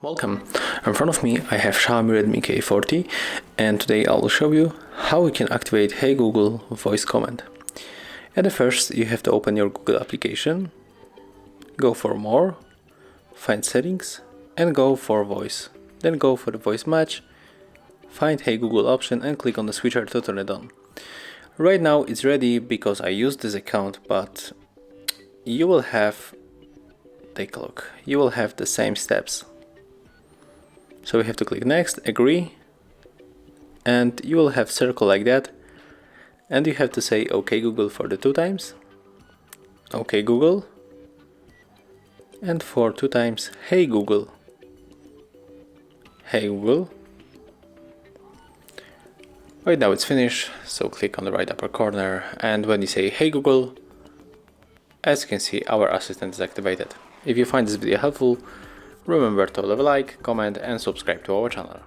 Welcome. In front of me I have Xiaomi Redmi K40 and today I will show you how we can activate Hey Google voice command. At the first you have to open your Google application, go for more, find settings and go for voice. Then go for the voice match, find Hey Google option and click on the switcher to turn it on. Right now it's ready because I used this account, but you will have, take a look, you will have the same steps. So we have to click next, agree, and you will have circle like that, and you have to say OK Google for the 2 times, OK Google, and for 2 times Hey Google, Hey Google. Right now it's finished, so click on the right upper corner, and when you say Hey Google, as you can see our assistant is activated. If you find this video helpful, remember to leave a like, comment and subscribe to our channel.